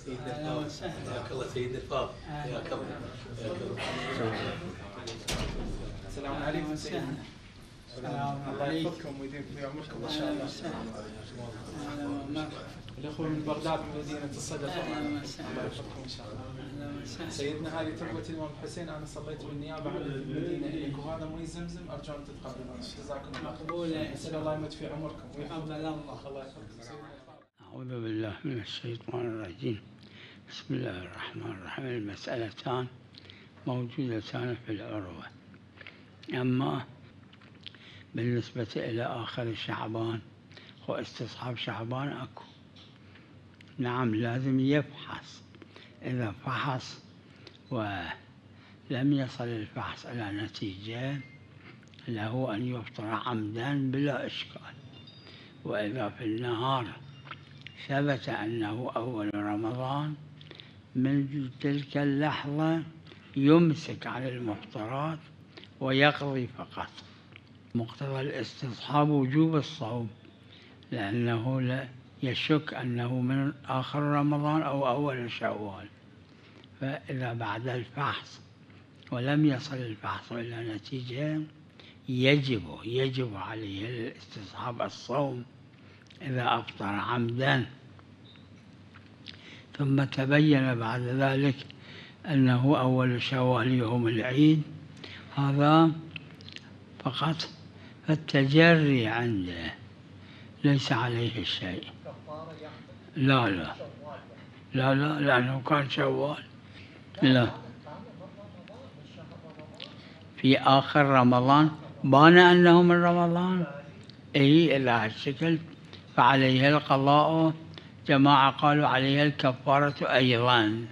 حياك الله سيد الفاضل. حياك الله. السلام عليكم سيدنا. الله يحفظكم ويديم بعمركم ان شاء الله. الاخوه من بغداد من مدينه الصدفه. الله يحفظكم ان شاء الله. سيدنا هذه تربه الامام الحسين، انا صليت بالنيابه عن المدينه اليك، وهذا مي زمزم ارجو ان تتقبلون. جزاكم الله خير. اسال الله يمد في عمركم ويحفظكم. الله يحفظكم. أعوذ بالله من الشيطان الرجيم. بسم الله الرحمن الرحيم. المسألتان موجودتان في العروة، أما بالنسبة إلى آخر شعبان واستصحاب شعبان أكو، نعم لازم يفحص. إذا فحص ولم يصل الفحص إلى نتيجة له أن يفطر عمدا بلا إشكال. وإذا في النهار ثبت أنه أول رمضان، من تلك اللحظة يمسك على المفطرات ويقضي فقط. مقتضى الاستصحاب وجوب الصوم، لأنه لا يشك أنه من آخر رمضان أو أول شوال. فإذا بعد الفحص ولم يصل الفحص إلى نتيجة يجب عليه الاستصحاب الصوم إذا أفطر عمدا. ثم تبين بعد ذلك أنه أول شوال يوم العيد، هذا فقط التجري عنده ليس عليه شيء. لا لأنه كان شوال. لا، في آخر رمضان بان أنه من رمضان، إلى هالشكل فعليه القضاء. جماعة قالوا عليها الكفارة أيضا،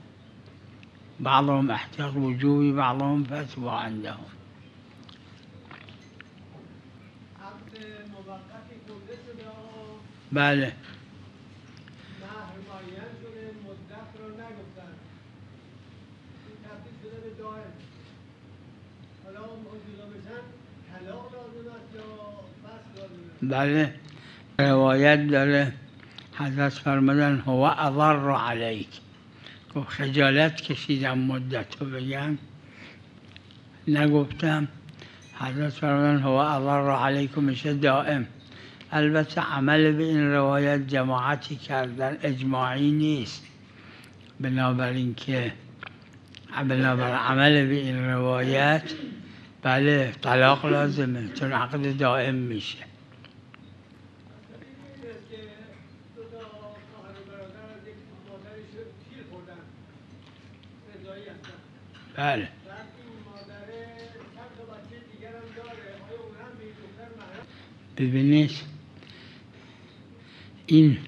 بعضهم احتياط وجوبي، بعضهم فتوى عندهم. بله. بله روایت داره حضرت فرمودن هو اضر علیک، خجالت کشیدم مدت رو بگم نگفتم. حضرت فرمودن هو اضر علیکم میشه دائم. البته عمل به این روایت جماعتی کردن، اجماعی نیست. بنابراین عمل به این روایت بله طلاق لازمه، چون عقد دائم میشه. بله. ببینید این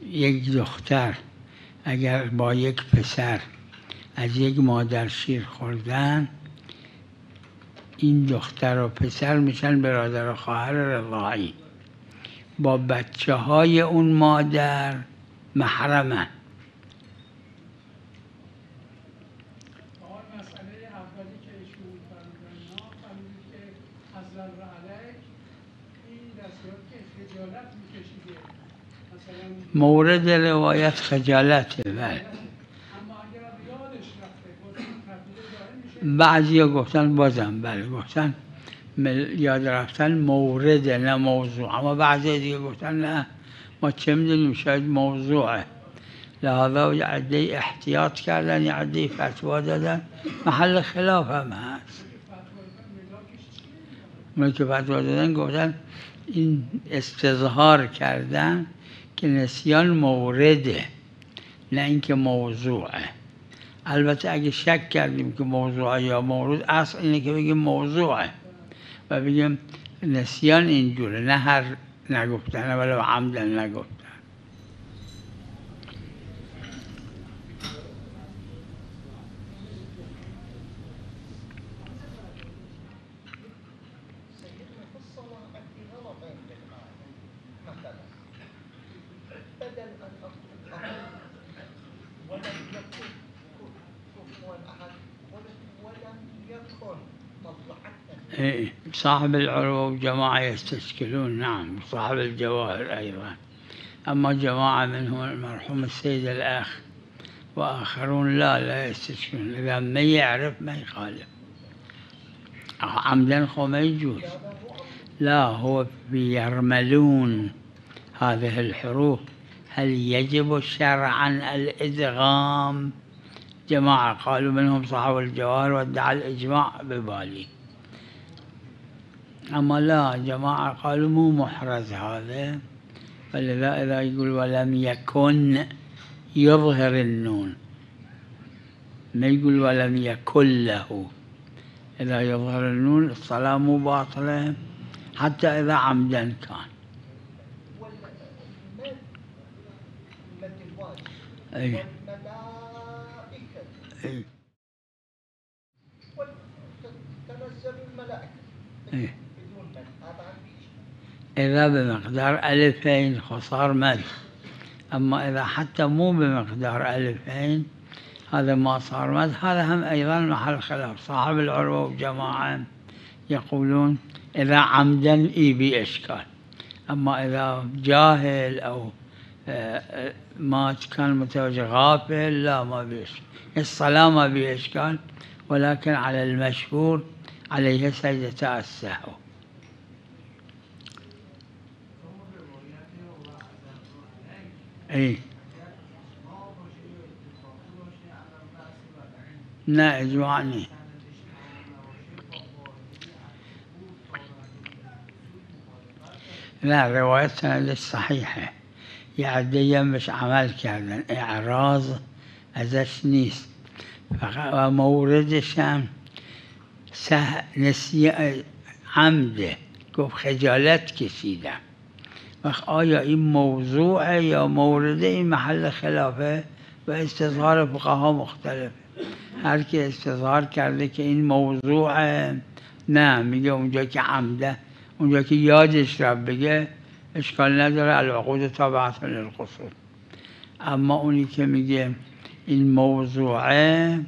یک دختر اگر با یک پسر از یک مادر شیر خوردن، این دختر و پسر میشن برادر و خواهر رضاعی، با بچه های اون مادر محرمن. مورد روایت خجالته. بله. بعضی ها گفتن بازم بله گفتن یاد رفتن مورد نه موضوع، اما بعضی دیگه گفتن نه ما چه میدونیم شاید موضوعه، لذا یه عده احتیاط کردن یه عده فتوا دادن. محل خلاف هم هست. اونایی که فتوا دادن گفتن این استظهار کردن که نسیان مورده نه اینکه موضوعه. البته اگه شک کردیم که موضوعه یا مورد، اصل اینه که بگیم موضوعه و بگیم نسیان اینجوره، نه هر نگفتن ولی عمدن نگفتن. صاحب العروة وجماعة يستشكلون. نعم صاحب الجواهر أيضا أما جماعة منهم المرحوم السيد الأخ وآخرون لا يستشكلون، إذا ما يعرف ما يخالف عمدا هو ما يجوز. لا، هو يرملون هذه الحروف هل يجب شرعا الإدغام؟ جماعة قالوا منهم صاحب الجواهر وادعى الإجماع ببالي، أما لا جماعة قالوا مو محرز هذا، فلذا إذا يقول ولم يكن يظهر النون، ما يقول ولم يكن له، إذا يظهر النون الصلاة مو باطلة حتى إذا عمدا كان. أي. أي. تنزل الملائكة أي. بدون من، هذا عندي إذا بمقدار ألفين خسار مد، أما إذا حتى مو بمقدار ألفين هذا ما صار مد، هذا هم أيضا محل خلاف. صاحب العروة وجماعة يقولون إذا عمدا بإشكال، أما إذا جاهل أو ما كان متوجه غافل لا ما بإشكال، الصلاة ما بإشكال، ولكن على المشهور عليه سجدة السهو. اي لا اجمعني لا روايتنا للصحيحة يعدي مش عمل كردن إعراض ازش نیست و موردشم نسیه عمده گفت خجالت کشیدم. وقت آیا این موضوع یا مورد این محل خلافه و استظهار فقها مختلف. هر کی استظهار کرده که این موضوع نه میگه اونجا که عمده، اونجا که یادش را بگه اشکال نداره، العقود تابعه للقصور. اما اونی که میگه این موضوعه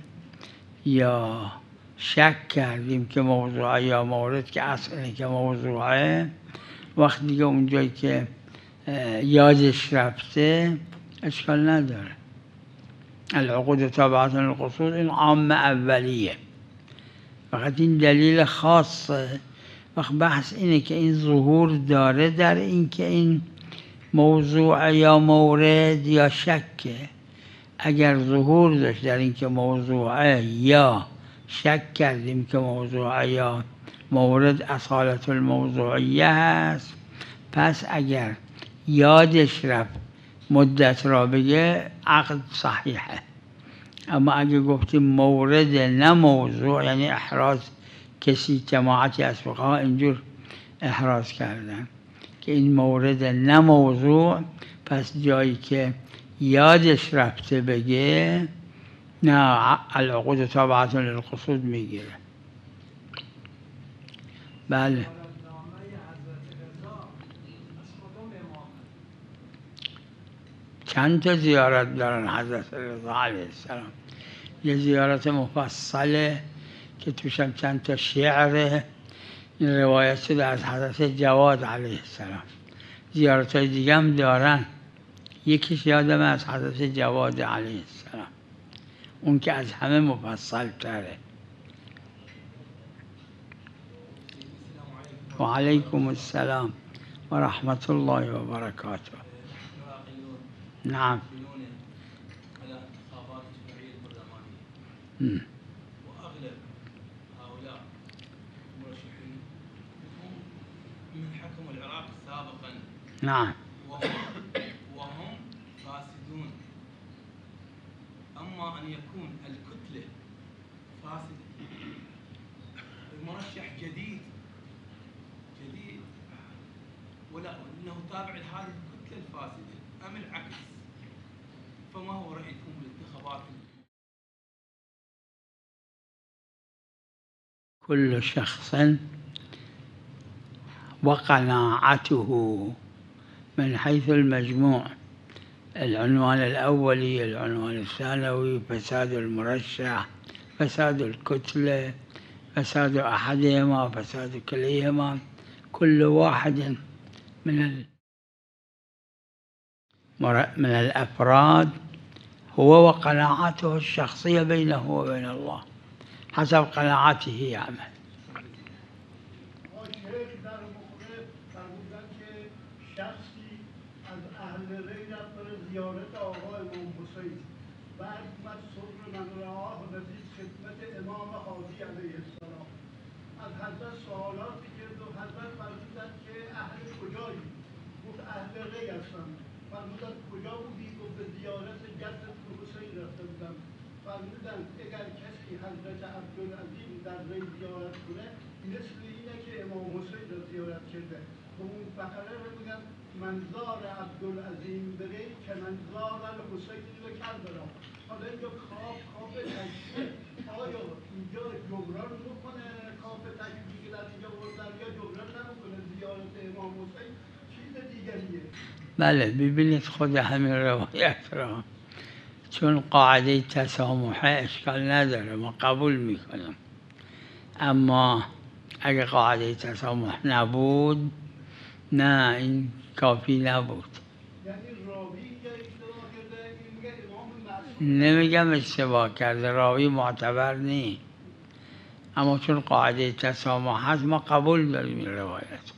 یا شک کردیم که موضوعه یا مورد که اصلی که موضوعه، وقت دیگه اونجایی که یادش رفته اشکال نداره. العقود تابعه للقصور این عام اولیه، فقط این دلیل خاصه. وقت بحث اینه که این ظهور داره در این که این موضوع یا مورد یا شکه. اگر ظهور داشت در این که موضوعه یا شک کردیم که موضوع یا مورد اصالت الموضوعیه هست، پس اگر یادش رفت مدت را بگه عقد صحیحه. اما اگه گفتیم مورد نه موضوع، یعنی احراز کسی جماعتی از فقها اینجور احراز کردن که این مورد نه موضوع، پس جایی که یادش رفته بگه نه العقود تابعه للقصور میگیره. بله چند تا زیارت دارن حضرت رضا علیه السلام. یه زیارت مفصله که توشم چند تا شعره، این روایت شده از حضرت جواد علیه السلام. زیارت های دیگه هم دارن، یکیش یادم از حضرت جواد علیه السلام، اون که از همه مفصل تره. و علیکم السلام و رحمت الله و برکاته. نعم. على انتخابات الجمعية البرلمانية وأغلب هؤلاء المرشحين هم من حكموا العراق سابقا. نعم. وهم فاسدون. أما أن يكون الكتلة فاسدة، المرشح جديد ولا أنه تابع لهذه الكتلة الفاسدة أم العكس؟ فما هو رأيكم بالانتخابات؟ كل شخص وقناعته من حيث المجموع، العنوان الأولي، العنوان الثانوي، فساد المرشح، فساد الكتلة، فساد أحدهما، فساد كليهما، كل واحد من من الأفراد هو وقناعته الشخصية بينه وبين الله، حسب قناعته يعمل. فرمودن اگر کسی حضرت عبدالعظیم در ری زیارت کنه مثل اینه که امام حسین را زیارت کرده. به اون فقره رو میگن منظار عبدالعظیم بری که منظار الحسین و کربلا. حالا اینجا کاف تشبیه آیا اینجا جبران میکنه کاف تشبیه که در اینجا بردن یا جبران نمیکنه زیارت امام حسین چیز دیگریه؟ بله ببینید خود همین روایت را، چون قاعده تسامحه اشکال نداره ما قبول میکنم، اما اگه قاعده تسامح نبود نه این کافی نبود. نمیگم اشتباه کرده، راوی معتبر نیست، اما چون قاعده تسامح هست ما قبول داریم این روایت.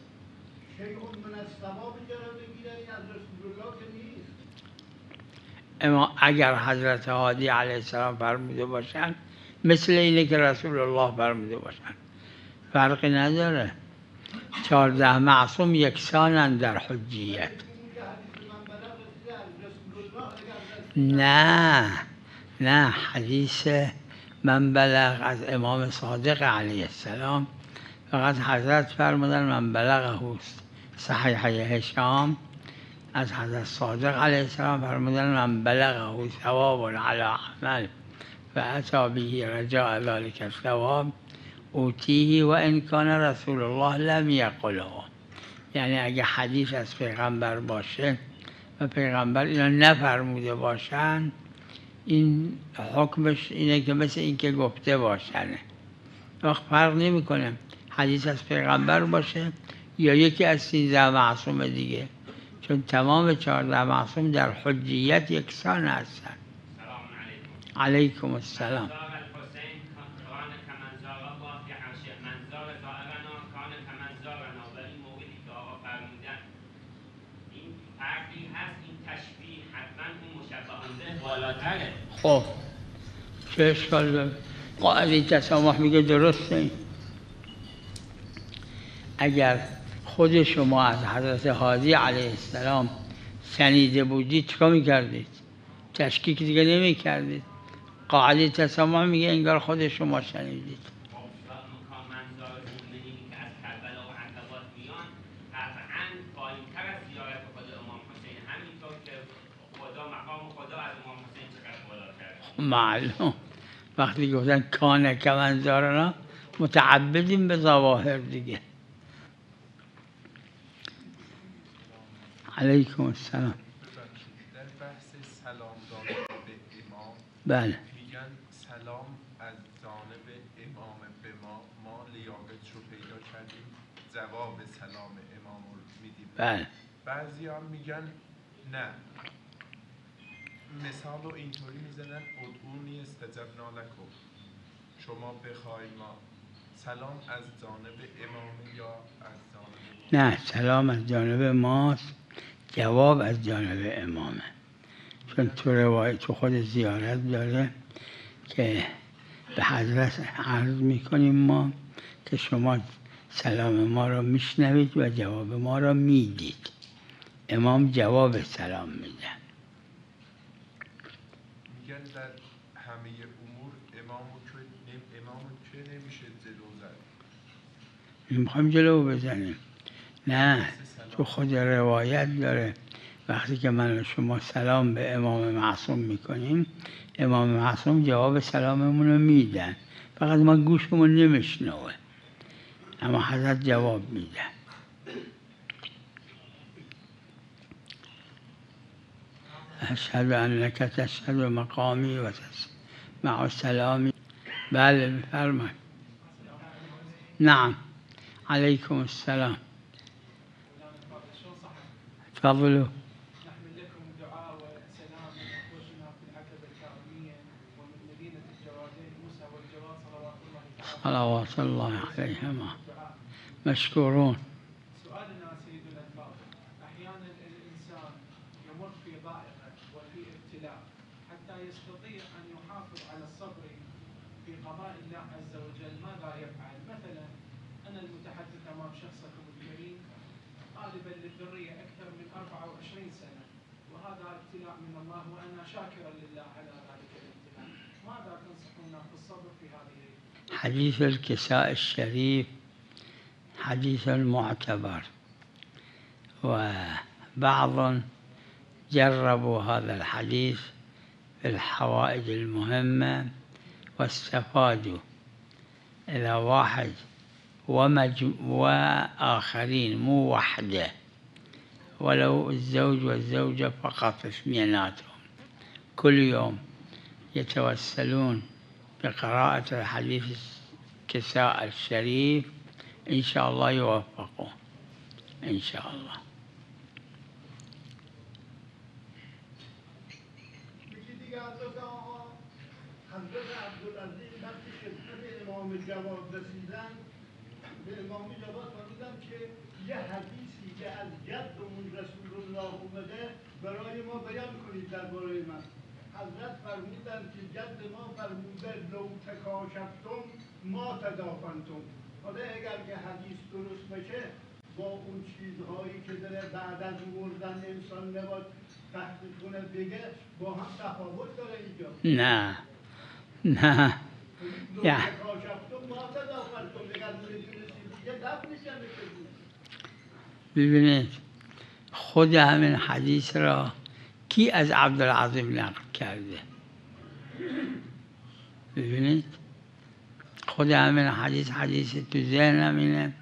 اما اگر حضرت هادی علیه السلام فرموده باشن مثل اینه که رسول الله فرموده باشن فرقی نداره. 14 معصوم یکسانن در حجیت. نه حدیث من بلغ از امام صادق علیه السلام فقط حضرت فرمودن من بلغه صحیح هشام از حضرت صادق علیه السلام فرمودن من بلغه ثواب علی عمل فأتی به رجاء ذلك الثواب اوتیه و ان کان رسول الله لم یقله. یعنی اگه حدیث از پیغمبر باشه و پیغمبر اینو نفرموده باشن این حکمش اینه که مثل این که گفته باشنه. وقت فرق نمیکنه حدیث از پیغمبر باشه یا یکی از 13 معصوم دیگه، چون تمام 14 معصوم در حجیت یکسان هستن. علیکم السلام. خب چه اشکال داره؟ قاعده تسامح میگه درسته. اگر خود شما از حضرت هادی علیه السلام شنیده بودید چیکار میکردید؟ تشکیک دیگه نمیکردید. قاعده تسامح میگه انگار خود شما شنیدید. معلوم وقتی گفتن کانه کمنزارنا متعبدیم به ظواهر دیگه. علیکم السلام. در بحث سلام دادن به امام بله میگن سلام از جانب امام به ما لیاقت رو پیدا کردیم جواب سلام امام رو میدیم. بله بعضی هم میگن نه، مثال رو اینطوری میزنن ادعونی استجبنا لکم، شما بخواید ما سلام از جانب امام یا از جانب نه سلام از جانب ماست، جواب از جانب امامه. چون تو روایت تو خود زیارت داره که به حضرت عرض میکنیم ما که شما سلام ما را میشنوید و جواب ما را میدید. امام جواب سلام میده. میگن در همه امور امامو که نمیشه جلو زد. میخوایم جلو بزنیم. نه تو خود روایت داره وقتی که من و شما سلام به امام معصوم میکنیم امام معصوم جواب سلاممون رو میدن، فقط ما گوشمون نمیشنوه اما حضرت جواب میدن. اشهد انک تشهد مقامی و مع سلامی. بله بفرمایید. نعم علیکم السلام. تفضلوا. نحمل لكم صلوات الله عليهما مشكورون. سؤالنا سيدنا الفاضل، أحيانا الإنسان يمر في ضائقة وفي ابتلاء حتى يستطيع أن يحافظ على الصبر في قضاء الله عز وجل، ماذا يفعل؟ مثلا أنا المتحدث أمام شخصكم الكريم طالبا للذرية أكثر من 24 سنة، وهذا ابتلاء من الله وأنا شاكرا لله على ذلك الابتلاء، ماذا تنصحونا في الصبر في هذه؟ حديث الكساء الشريف حديث معتبر، وبعض جربوا هذا الحديث في الحوائج المهمة واستفادوا. إذا واحد وآخرين مو وحده، ولو الزوج والزوجة فقط اثنيناتهم كل يوم يتوسلون بقراءة الحديث الكساء الشريف إن شاء الله يوفقون إن شاء الله. یکی دیگه حضرت آقا حضرت عبدالعزیز وقتی خدمت امام جواد رسیدن به امام جواد فرمودن که یه حدیثی که از جدمون رسول الله اومده برای ما بیان کنید درباره من. حضرت فرمودن که جد ما فرموده لو تکاشفتم ما تدافنتم. حالا اگر که حدیث درست بشه با اون چیزهایی که داره بعد از مردن انسان نباید تحقیق کنه بگه با هم تفاوت داره اینجا. نه نه یا ببینید خود همین حدیث را کی از عبدالعظیم نقل کرده؟ ببینید خود همین حدیث تو ذهنم اینه،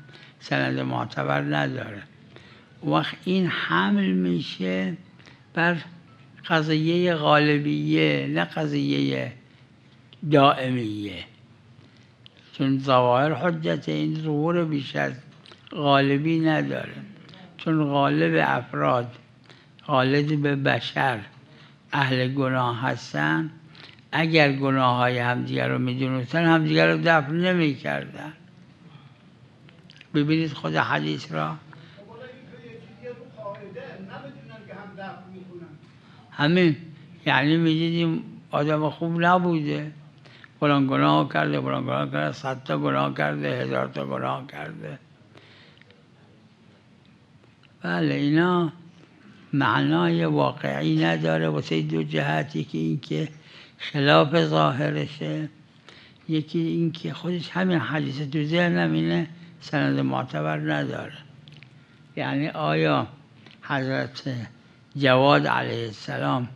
سند معتبر نداره. وقت این حمل میشه بر قضیه غالبیه نه قضیه دائمیه، چون ظواهر حجت این ظهور بیش از غالبی نداره، چون غالب افراد غالب به بشر اهل گناه هستن، اگر گناه های همدیگر رو میدونستن همدیگر رو دفن نمی کردن. ببینید خود حدیث را همین، یعنی میدیدیم آدم خوب نبوده، فلان گناه کرده، فلان گناه کرده، 100 تا گناه کرده، 1000 تا گناه کرده. بله اینا معنای واقعی نداره واسه دو جهتی، که این که خلاف ظاهرشه، یکی این که خودش همین حدیث تو ذهنم اینه سند معتبر نداره. یعنی آیا حضرت جواد علیه السلام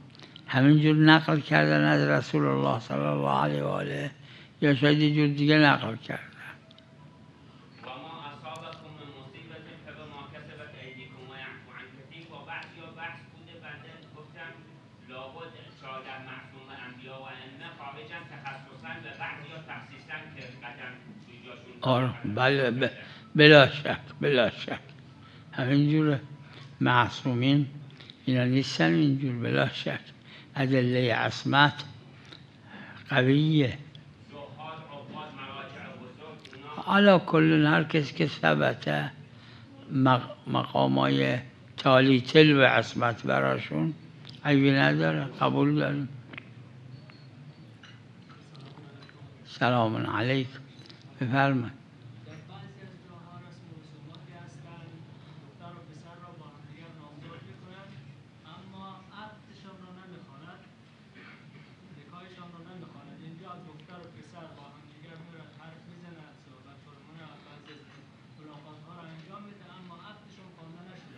همینجور نقل کردن از رسول الله صلی الله علیه و آله یا شاید یه جور دیگه نقل کردن؟ آره بله بلا شک همینجوره. معصومین اینا نیستن اینجور، بلا شک ادله عصمت قویه. علا کل هر کس که ثبته مقامای تالی تل و عصمت براشون عیبی نداره، قبول داریم. سلام علیکم. بفرمایید.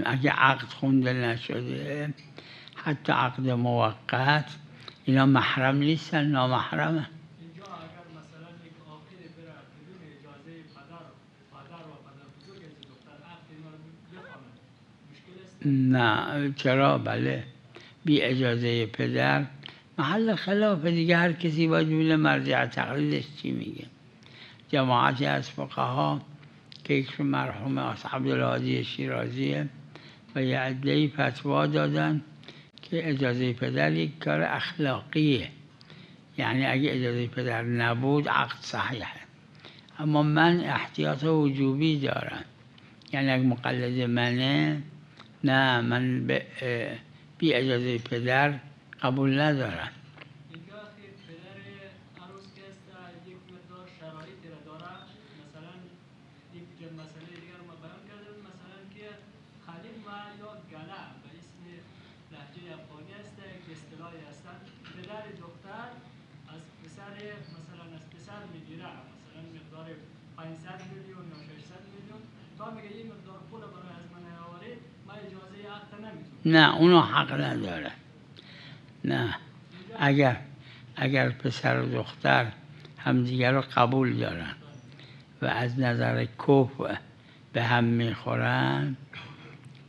اگه عقد خونده نشده، حتی عقد موقت، اینا محرم نیستن، نامحرمه. نه چرا؟ بله بی اجازه پدر محل خلاف دیگه، هر کسی باید ببینه مرجع تقلیدش چی میگه. جماعتی از فقها که یکشون مرحوم عبدالهادی شیرازیه و یه عده‌ای فتوا دادن که اجازه پدر یک کار اخلاقیه، یعنی اگه اجازه پدر نبود عقد صحیحه، اما من احتیاط وجوبی دارم، یعنی اگه مقلد منه نه، من بی اجازه پدر قبول ندارم. اینجا که پدر عروس که است یک مقدار شرایطی را دارد، مثلا یک مسئله دیگر ما بیان کردیم، مثلا که خلیل و یا گله به اسم لهجه افغانی است که اصطلاحی هستند، پدر دختر از پسر مثلا از پسر میگیره مثلا مقدار 500 میلیون یا 600 میلیون، تا میگه این مقدار پول برای از من نیاوری ما اجازه عقد نمیتونم. نه اونو حق نداره. نه اگر پسر و دختر همدیگر رو قبول دارن و از نظر کفر به هم میخورن،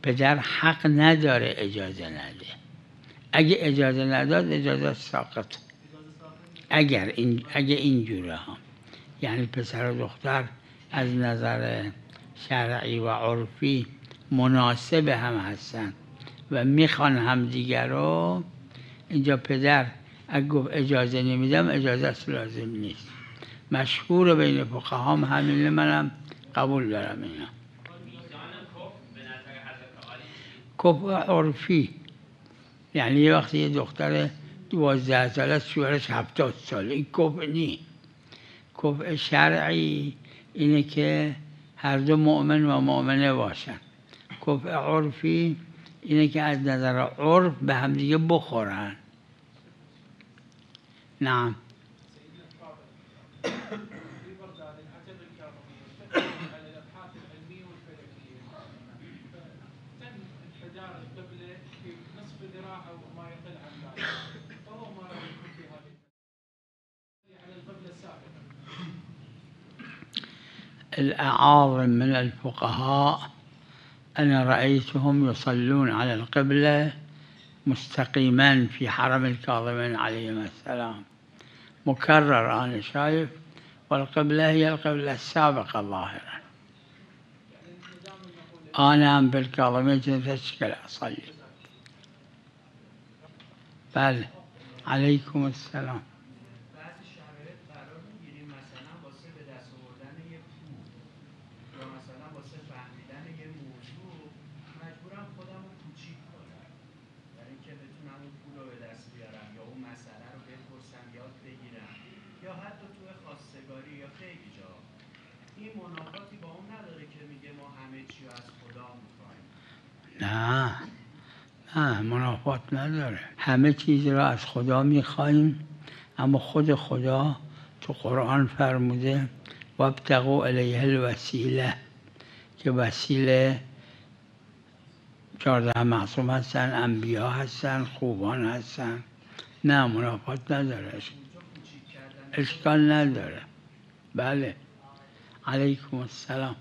پدر حق نداره اجازه نده. اگه اجازه نداد اجازه ساقط. اگه اینجوره ها، یعنی پسر و دختر از نظر شرعی و عرفی مناسب هم هستن و میخوان همدیگر رو، اینجا پدر اگه گفت اجازه نمیدم اجازه لازم نیست. مشهور بین فقها هم همینه، منم قبول دارم اینا. کفر عرفی یعنی یه وقتی یه دختر 12 ساله شوهرش 70 ساله، این کفر نی. کفر شرعی اینه که هر دو مؤمن و مؤمنه باشن. کفر عرفی اینه که از نظر عرف به هم دیگه بخورن. نعم. الأعاظم من الفقهاء أنا رأيتهم يصلون على القبلة مستقيما في حرم الكاظمين عليهم السلام، مكرر أنا شايف، والقبلة هي القبلة السابقة ظاهرا. أنا بالكاظمين تشكل أصلي. بل عليكم السلام. نه منافات نداره. همه چیز را از خدا میخواییم، اما خود خدا تو قرآن فرموده وابتغوا الیه الوسیله، که وسیله 14 معصوم هستن، انبیا هستن، خوبان هستن. نه منافات نداره، اشکال نداره. بله علیکم السلام.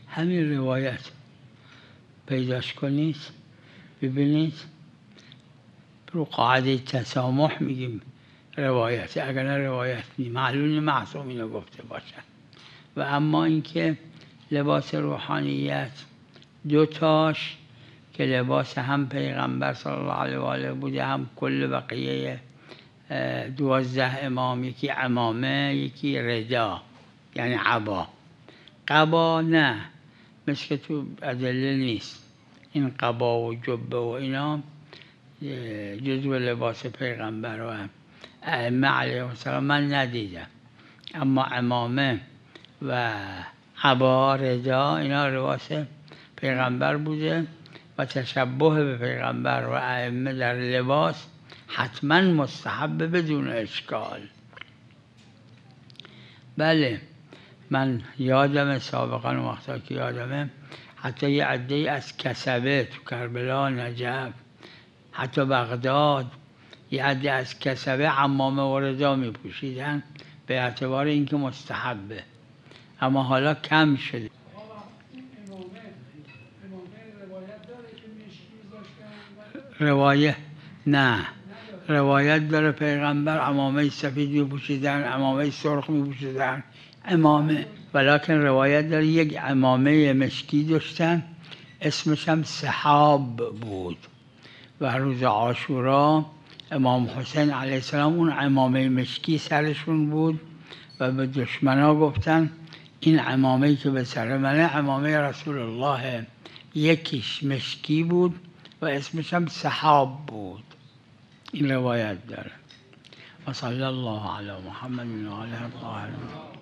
همین روایت پیداش کنید ببینید، رو قاعده تسامح میگیم روایت، اگر نه روایت نی، معلوم معصوم اینو گفته باشن. و اما اینکه لباس روحانیت دوتاش که لباس هم پیغمبر صلی الله علیه و آله بوده، هم کل بقیه 12 امام، یکی عمامه یکی ردا یعنی عبا. قبا نه، مثل که تو ادله نیست. این قبا و جبه و اینا جزو لباس پیغمبر و ائمه علیه السلام من ندیدم، اما عمامه و عبا ردا اینا لباس پیغمبر بوده و تشبه به پیغمبر و ائمه در لباس حتما مستحب بدون اشکال. بله من یادم سابقا وقتا که یادمه حتی یه عده‌ای از کسبه تو کربلا، نجف، حتی بغداد، یه عده از کسبه عمامه و ردا می پوشیدن به اعتبار اینکه مستحبه، اما حالا کم شده. روایه نه، روایت داره پیغمبر عمامه سفید می‌پوشیدن، عمامه سرخ می‌پوشیدن، عمامه. ولکن روایت داره یک عمامه مشکی داشتن اسمش هم سحاب بود و روز عاشورا امام حسین علیه السلام اون عمامه مشکی سرشون بود و به دشمنا گفتن این عمامه‌ای که به سر منه عمامه رسول الله، یکیش مشکی بود و اسمش هم سحاب بود. این روایت داره. و صلی الله علی محمد و آله الطاهرین.